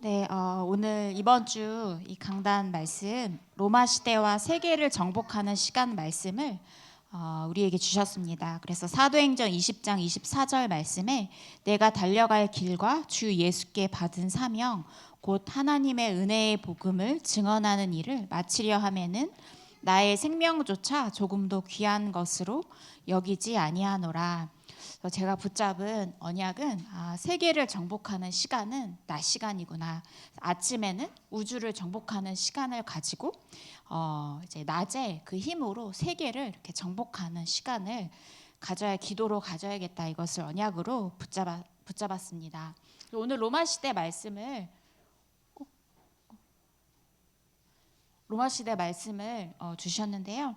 네, 오늘 이번 주 이 강단 말씀 로마 시대와 세계를 정복하는 시간 말씀을 우리에게 주셨습니다. 그래서 사도행전 20장 24절 말씀에 내가 달려갈 길과 주 예수께 받은 사명 곧 하나님의 은혜의 복음을 증언하는 일을 마치려 하면은 나의 생명조차 조금도 귀한 것으로 여기지 아니하노라. 제가 붙잡은 언약은 세계를 정복하는 시간은 낮 시간이구나. 아침에는 우주를 정복하는 시간을 가지고 이제 낮에 그 힘으로 세계를 이렇게 정복하는 시간을 가져야 기도로 가져야겠다. 이것을 언약으로 붙잡았습니다. 오늘 로마 시대 말씀을 주셨는데요.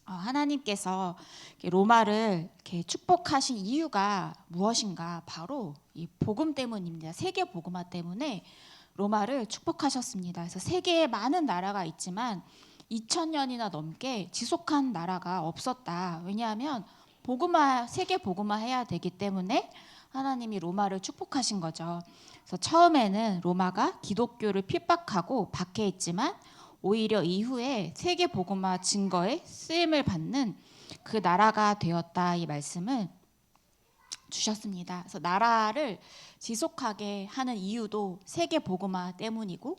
하나님께서 로마를 이렇게 축복하신 이유가 무엇인가? 바로 이 복음 때문입니다. 세계 복음화 때문에 로마를 축복하셨습니다. 그래서 세계에 많은 나라가 있지만 2000년이나 넘게 지속한 나라가 없었다. 왜냐하면 세계 복음화 해야 되기 때문에 하나님이 로마를 축복하신 거죠. 그래서 처음에는 로마가 기독교를 핍박하고 박해했지만 오히려 이후에 세계 복음화 증거에 쓰임을 받는 그 나라가 되었다. 이 말씀을 주셨습니다. 그래서 나라를 지속하게 하는 이유도 세계 복음화 때문이고,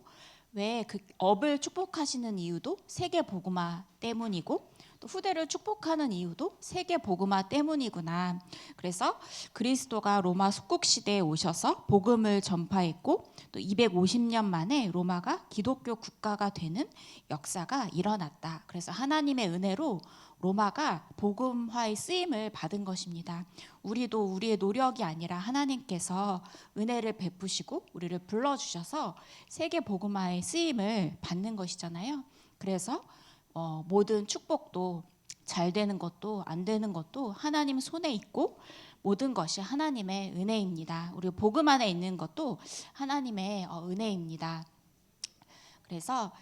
왜 그 업을 축복하시는 이유도 세계 복음화 때문이고, 또 후대를 축복하는 이유도 세계 복음화 때문이구나. 그래서 그리스도가 로마 속국 시대에 오셔서 복음을 전파했고, 또 250년 만에 로마가 기독교 국가가 되는 역사가 일어났다. 그래서 하나님의 은혜로 로마가 복음화의 쓰임을 받은 것입니다. 우리도 우리의 노력이 아니라 하나님께서 은혜를 베푸시고 우리를 불러주셔서 세계 복음화의 쓰임을 받는 것이잖아요. 그래서 모든 축복도 잘 되는 것도 안 되는 것도 하나님 손에 있고 모든 것이 하나님의 은혜입니다. 우리 복음 안에 있는 것도 하나님의 은혜입니다. 그래서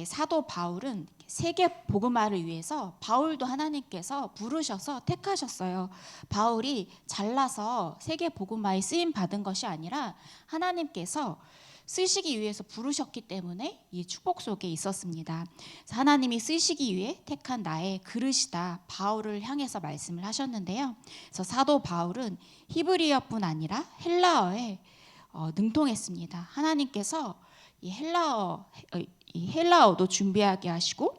사도 바울은 세계 복음화를 위해서 바울도 하나님께서 부르셔서 택하셨어요. 바울이 잘나서 세계 복음화에 쓰임 받은 것이 아니라 하나님께서 쓰시기 위해서 부르셨기 때문에 이 축복 속에 있었습니다. 하나님이 쓰시기 위해 택한 나의 그릇이다. 바울을 향해서 말씀을 하셨는데요. 그래서 사도 바울은 히브리어뿐 아니라 헬라어에 능통했습니다. 하나님께서 이 헬라어도 준비하게 하시고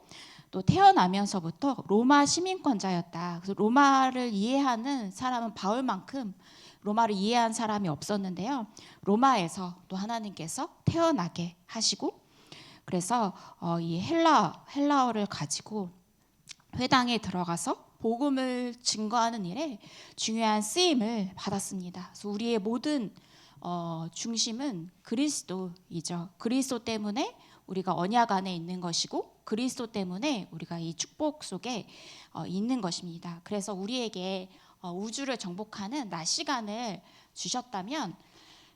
또 태어나면서부터 로마 시민권자였다. 그래서 로마를 이해하는 사람은 바울만큼 로마를 이해한 사람이 없었는데요. 로마에서 또 하나님께서 태어나게 하시고 그래서 이 헬라어를 가지고 회당에 들어가서 복음을 증거하는 일에 중요한 쓰임을 받았습니다. 그래서 우리의 모든 중심은 그리스도이죠. 그리스도 때문에 우리가 언약 안에 있는 것이고 그리스도 때문에 우리가 이 축복 속에 있는 것입니다. 그래서 우리에게 우주를 정복하는 낮 시간을 주셨다면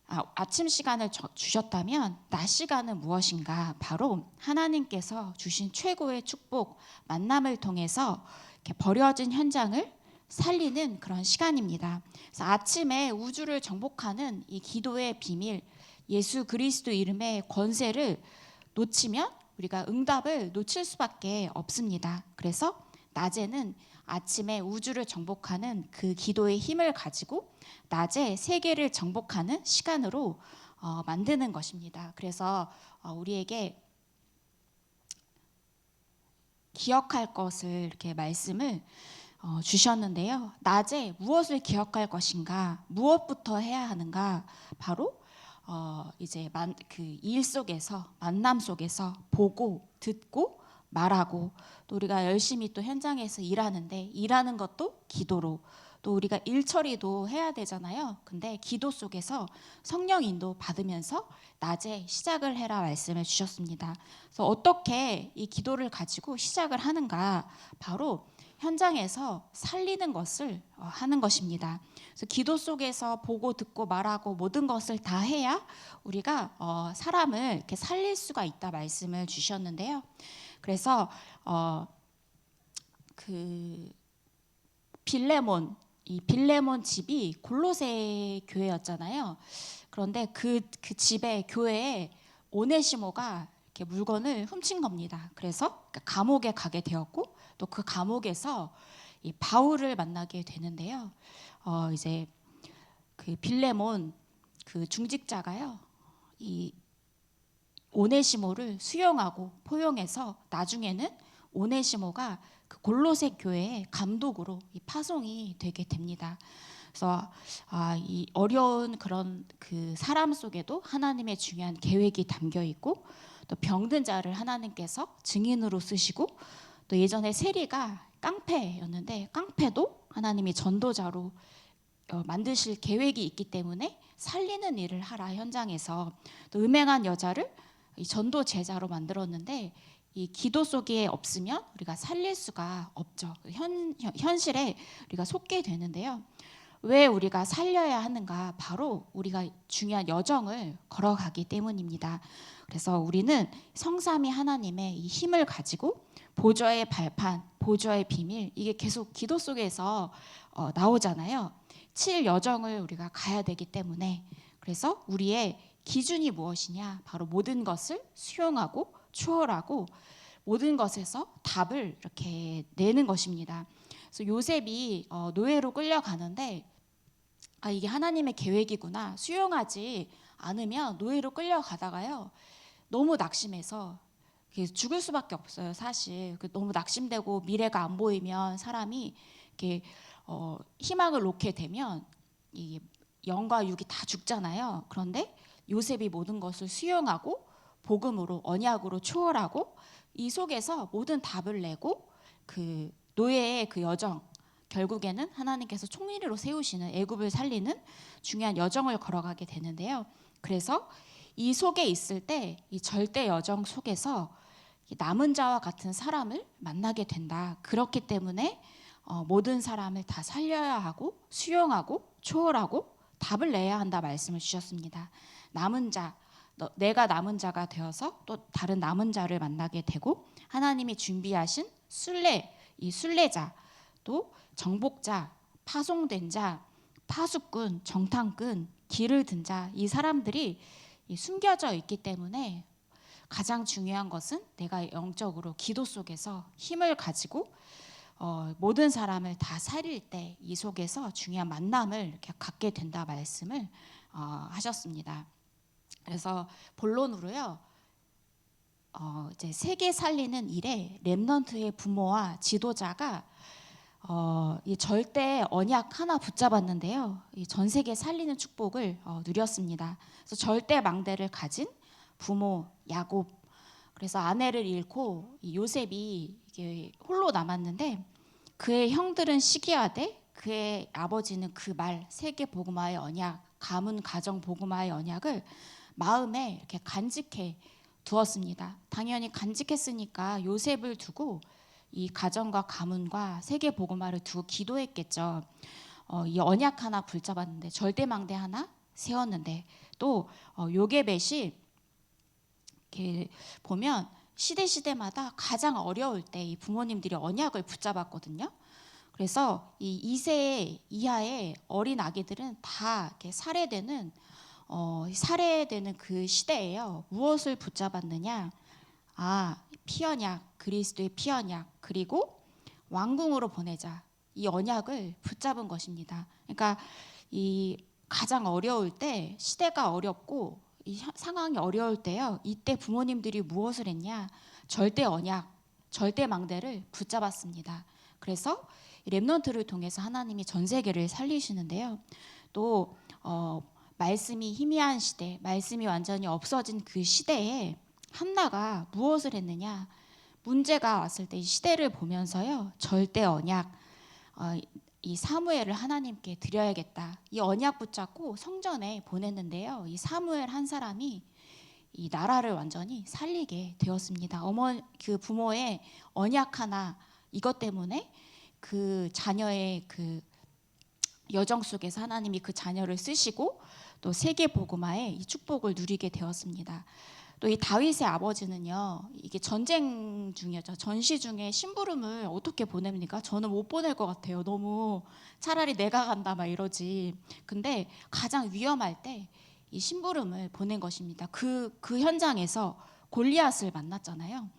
아침 시간을 주셨다면 낮 시간은 무엇인가? 바로 하나님께서 주신 최고의 축복 만남을 통해서 이렇게 버려진 현장을 살리는 그런 시간입니다. 그래서 아침에 우주를 정복하는 이 기도의 비밀, 예수 그리스도 이름의 권세를 놓치면 우리가 응답을 놓칠 수밖에 없습니다. 그래서 낮에는 아침에 우주를 정복하는 그 기도의 힘을 가지고 낮에 세계를 정복하는 시간으로 만드는 것입니다. 그래서 우리에게 기억할 것을 이렇게 말씀을 주셨는데요. 낮에 무엇을 기억할 것인가, 무엇부터 해야 하는가, 바로 이제 그 일 속에서 만남 속에서 보고 듣고 말하고 또 우리가 열심히 또 현장에서 일하는데 일하는 것도 기도로 또 우리가 일 처리도 해야 되잖아요. 근데 기도 속에서 성령 인도 받으면서 낮에 시작을 해라 말씀을 주셨습니다. 그래서 어떻게 이 기도를 가지고 시작을 하는가? 바로 현장에서 살리는 것을 하는 것입니다. 그래서 기도 속에서 보고 듣고 말하고 모든 것을 다 해야 우리가 사람을 이렇게 살릴 수가 있다 말씀을 주셨는데요. 그래서 그 빌레몬 이 빌레몬 집이 골로새 교회였잖아요. 그런데 그 집에 교회에 오네시모가 이렇게 물건을 훔친 겁니다. 그래서 감옥에 가게 되었고 또 그 감옥에서 이 바울을 만나게 되는데요. 이제 그 빌레몬 그 중직자가요, 이 오네시모를 수용하고 포용해서 나중에는 오네시모가 그 골로새 교회의 감독으로 이 파송이 되게 됩니다. 그래서 이 어려운 그런 그 사람 속에도 하나님의 중요한 계획이 담겨 있고, 또 병든 자를 하나님께서 증인으로 쓰시고, 또 예전에 세리가 깡패였는데 깡패도 하나님이 전도자로 만드실 계획이 있기 때문에 살리는 일을 하라 현장에서. 또 음행한 여자를 이 전도 제자로 만들었는데 이 기도 속에 없으면 우리가 살릴 수가 없죠. 현실에 우리가 속게 되는데요. 왜 우리가 살려야 하는가? 바로 우리가 중요한 여정을 걸어가기 때문입니다. 그래서 우리는 성삼위 하나님의 이 힘을 가지고 보좌의 발판, 보좌의 비밀, 이게 계속 기도 속에서 나오잖아요. 7 여정을 우리가 가야 되기 때문에, 그래서 우리의 기준이 무엇이냐? 바로 모든 것을 수용하고 추월하고 모든 것에서 답을 이렇게 내는 것입니다. 그래서 요셉이 노예로 끌려가는데 이게 하나님의 계획이구나. 수용하지 않으면 노예로 끌려가다가요, 너무 낙심해서 죽을 수밖에 없어요. 사실 너무 낙심되고 미래가 안 보이면 사람이 이렇게 희망을 놓게 되면 이 영과 육이 다 죽잖아요. 그런데 요셉이 모든 것을 수용하고 복음으로, 언약으로 초월하고 이 속에서 모든 답을 내고 그 노예의 그 여정, 결국에는 하나님께서 총리로 세우시는, 애굽을 살리는 중요한 여정을 걸어가게 되는데요. 그래서 이 속에 있을 때 이 절대 여정 속에서 남은 자와 같은 사람을 만나게 된다. 그렇기 때문에 모든 사람을 다 살려야 하고 수용하고 초월하고 답을 내야 한다 말씀을 주셨습니다. 남은 자, 내가 남은 자가 되어서 또 다른 남은 자를 만나게 되고, 하나님이 준비하신 순례, 이 순례자, 또 정복자, 파송된 자, 파수꾼, 정탐꾼, 길을 든 자, 이 사람들이 숨겨져 있기 때문에 가장 중요한 것은 내가 영적으로 기도 속에서 힘을 가지고 모든 사람을 다 살릴 때 이 속에서 중요한 만남을 이렇게 갖게 된다 말씀을 하셨습니다. 그래서 본론으로요, 이제 세계 살리는 일에 렘넌트의 부모와 지도자가 이 절대 언약 하나 붙잡았는데요, 이 전 세계 살리는 축복을 누렸습니다. 그래서 절대 망대를 가진 부모 야곱, 그래서 아내를 잃고 이 요셉이 이게 홀로 남았는데 그의 형들은 시기하되 그의 아버지는 그 말, 세계 복음화의 언약, 가문 가정 복음화의 언약을 마음에 이렇게 간직해 두었습니다. 당연히 간직했으니까 요셉을 두고 이 가정과 가문과 세계 복음화를 두고 기도했겠죠. 이 언약 하나 붙잡았는데, 절대망대 하나 세웠는데, 또 요게벳이 이렇게 보면 시대마다 가장 어려울 때 이 부모님들이 언약을 붙잡았거든요. 그래서 이 2세 이하의 어린 아기들은 다 이렇게 살해되는 그 시대예요. 무엇을 붙잡았느냐? 피언약, 그리스도의 피언약, 그리고 왕궁으로 보내자, 이 언약을 붙잡은 것입니다. 그러니까 이 가장 어려울 때, 시대가 어렵고 이 상황이 어려울 때요, 이때 부모님들이 무엇을 했냐? 절대 언약, 절대 망대를 붙잡았습니다. 그래서 렘넌트를 통해서 하나님이 전 세계를 살리시는데요. 또 말씀이 희미한 시대, 말씀이 완전히 없어진 그 시대에 한나가 무엇을 했느냐? 문제가 왔을 때 이 시대를 보면서요, 절대 언약, 이 사무엘을 하나님께 드려야겠다, 이 언약 붙잡고 성전에 보냈는데요, 이 사무엘 한 사람이 이 나라를 완전히 살리게 되었습니다. 그 부모의 언약 하나, 이것 때문에 그 자녀의 그 여정 속에서 하나님이 그 자녀를 쓰시고 또 세계 복음화의 이 축복을 누리게 되었습니다. 또 이 다윗의 아버지는요, 이게 전쟁 중이었죠. 전시 중에 심부름을 어떻게 보냅니까? 저는 못 보낼 것 같아요. 너무 차라리 내가 간다 막 이러지. 근데 가장 위험할 때 이 심부름을 보낸 것입니다. 그 현장에서 골리앗을 만났잖아요.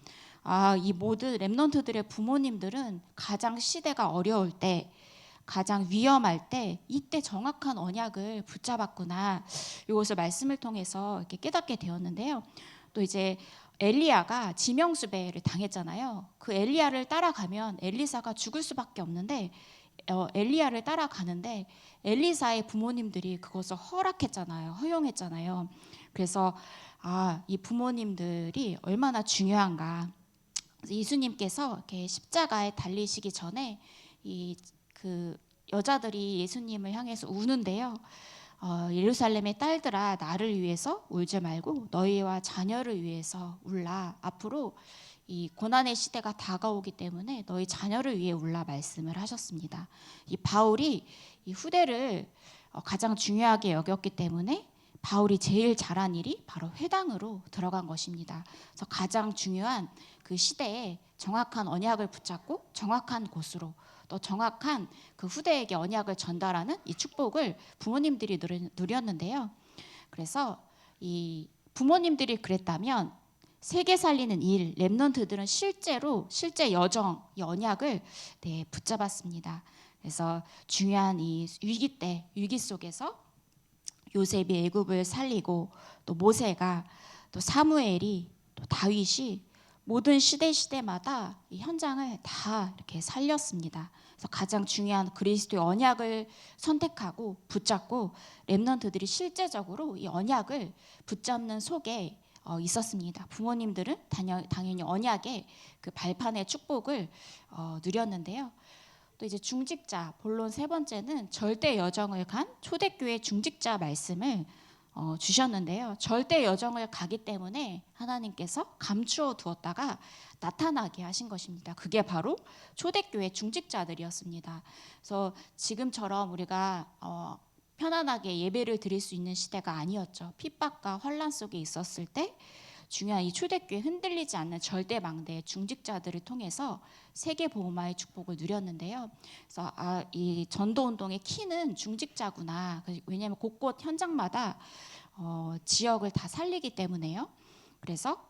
이 모든 렘넌트들의 부모님들은 가장 시대가 어려울 때, 가장 위험할 때 이때 정확한 언약을 붙잡았구나. 이것을 말씀을 통해서 이렇게 깨닫게 되었는데요. 또 이제 엘리야가 지명수배를 당했잖아요. 그 엘리야를 따라가면 엘리사가 죽을 수밖에 없는데 엘리야를 따라가는데 엘리사의 부모님들이 그것을 허락했잖아요. 허용했잖아요. 그래서 이 부모님들이 얼마나 중요한가. 예수님께서 이렇게 십자가에 달리시기 전에 그 여자들이 예수님을 향해서 우는데요. 예루살렘의 딸들아, 나를 위해서 울지 말고 너희와 자녀를 위해서 울라. 앞으로 이 고난의 시대가 다가오기 때문에 너희 자녀를 위해 울라 말씀을 하셨습니다. 이 바울이 이 후대를 가장 중요하게 여겼기 때문에 바울이 제일 잘한 일이 바로 회당으로 들어간 것입니다. 그래서 가장 중요한 그 시대에 정확한 언약을 붙잡고 정확한 곳으로 또 정확한 그 후대에게 언약을 전달하는 이 축복을 부모님들이 누렸는데요. 그래서 이 부모님들이 그랬다면 세계 살리는 일, 렘넌트들은 실제 여정, 이 언약을 붙잡았습니다. 그래서 중요한 이 위기 속에서 요셉이 애굽을 살리고 또 모세가 또 사무엘이 또 다윗이 모든 시대마다 이 현장을 다 이렇게 살렸습니다. 그래서 가장 중요한 그리스도의 언약을 선택하고 붙잡고 렘넌트들이 실제적으로 이 언약을 붙잡는 속에 있었습니다. 부모님들은 당연히 언약의 그 발판의 축복을 누렸는데요. 또 이제 중직자, 본론 세 번째는 절대 여정을 간 초대교회 중직자 말씀을 주셨는데요. 절대 여정을 가기 때문에 하나님께서 감추어 두었다가 나타나게 하신 것입니다. 그게 바로 초대교회 중직자들이었습니다. 그래서 지금처럼 우리가 편안하게 예배를 드릴 수 있는 시대가 아니었죠. 핍박과 환란 속에 있었을 때 중요한 이 초대교회 흔들리지 않는 절대 망대의 중직자들을 통해서 세계 복음화의 축복을 누렸는데요. 그래서 이 전도 운동의 키는 중직자구나. 왜냐하면 곳곳 현장마다 지역을 다 살리기 때문에요. 그래서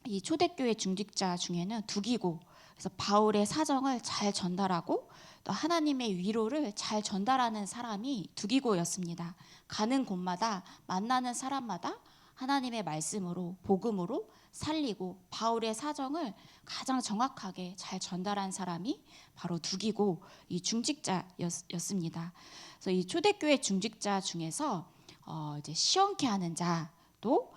이 초대교회 중직자 중에는 두기고, 그래서 바울의 사정을 잘 전달하고 또 하나님의 위로를 잘 전달하는 사람이 두기고였습니다. 가는 곳마다 만나는 사람마다 하나님의 말씀으로 복음으로 살리고 바울의 사정을 가장 정확하게 잘 전달한 사람이 바로 두기고 이 중직자였습니다. 그래서 이 초대교회 중직자 중에서 이제 시원케 하는 자도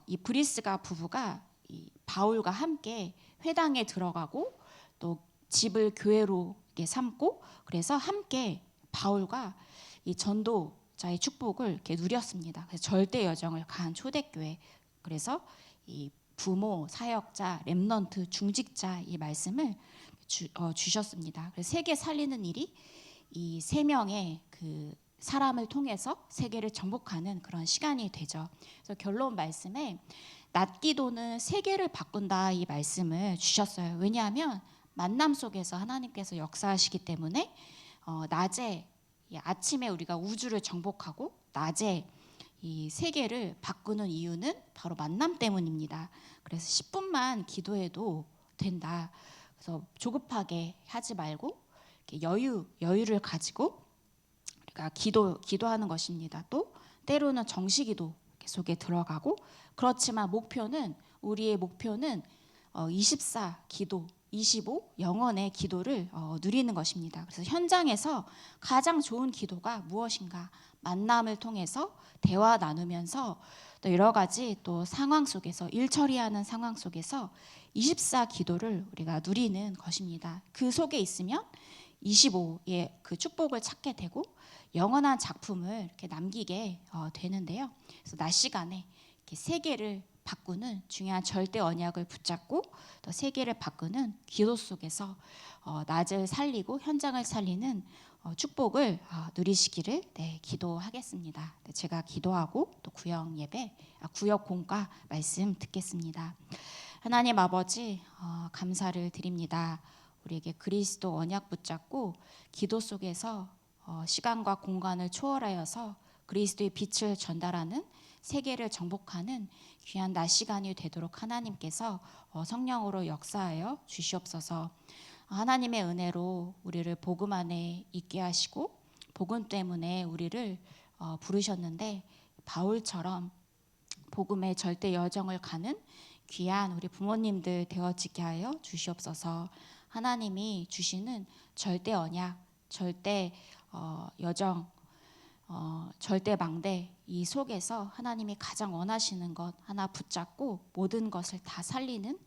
이 브리스가 부부가 이 바울과 함께 회당에 들어가고 또 집을 교회로 삼고 그래서 함께 바울과 이 전도자의 축복을 이렇게 누렸습니다. 그래서 절대 여정을 간 초대교회. 그래서 이 부모, 사역자, 렘넌트, 중직자 이 말씀을 주셨습니다. 그래서 세계 살리는 일이 이 세 명의 그 사람을 통해서 세계를 정복하는 그런 시간이 되죠. 그래서 결론 말씀에 낮 기도는 세계를 바꾼다 이 말씀을 주셨어요. 왜냐하면 만남 속에서 하나님께서 역사하시기 때문에 낮에 아침에 우리가 우주를 정복하고 낮에 이 세계를 바꾸는 이유는 바로 만남 때문입니다. 그래서 10분만 기도해도 된다. 그래서 조급하게 하지 말고 이렇게 여유를 가지고 우리가 기도하는 것입니다. 또 때로는 정시기도 속에 들어가고 그렇지만 우리의 목표는 24 기도 25 영원의 기도를 누리는 것입니다. 그래서 현장에서 가장 좋은 기도가 무엇인가? 만남을 통해서 대화 나누면서 또 여러 가지 또 상황 속에서 일 처리하는 상황 속에서 24 기도를 우리가 누리는 것입니다. 그 속에 있으면 25의 그 축복을 찾게 되고 영원한 작품을 이렇게 남기게 되는데요. 그래서 낮 시간에 이렇게 세계를 바꾸는 중요한 절대 언약을 붙잡고 또 세계를 바꾸는 기도 속에서 낮을 살리고 현장을 살리는 축복을 누리시기를 기도하겠습니다. 제가 기도하고 또 구역 공과 말씀 듣겠습니다. 하나님 아버지, 감사를 드립니다. 우리에게 그리스도 언약 붙잡고 기도 속에서 시간과 공간을 초월하여서 그리스도의 빛을 전달하는, 세계를 정복하는 귀한 낮 시간이 되도록 하나님께서 성령으로 역사하여 주시옵소서. 하나님의 은혜로 우리를 복음 안에 있게 하시고 복음 때문에 우리를 부르셨는데, 바울처럼 복음의 절대 여정을 가는 귀한 우리 부모님들 되어지게 하여 주시옵소서. 하나님이 주시는 절대 언약, 절대 여정, 절대 망대, 이 속에서 하나님이 가장 원하시는 것 하나 붙잡고 모든 것을 다 살리는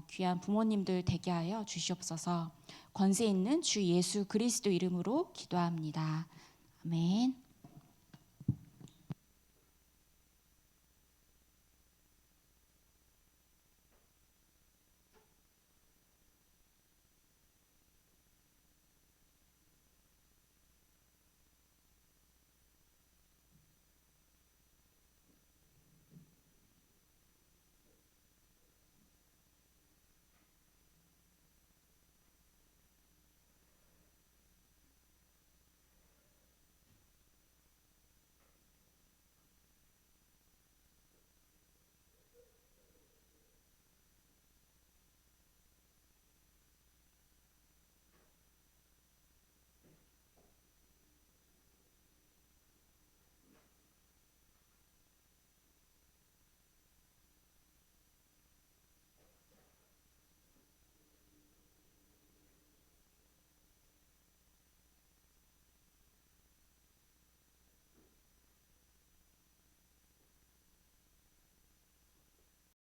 귀한 부모님들 되게 하여 주시옵소서. 권세 있는 주 예수 그리스도 이름으로 기도합니다. 아멘.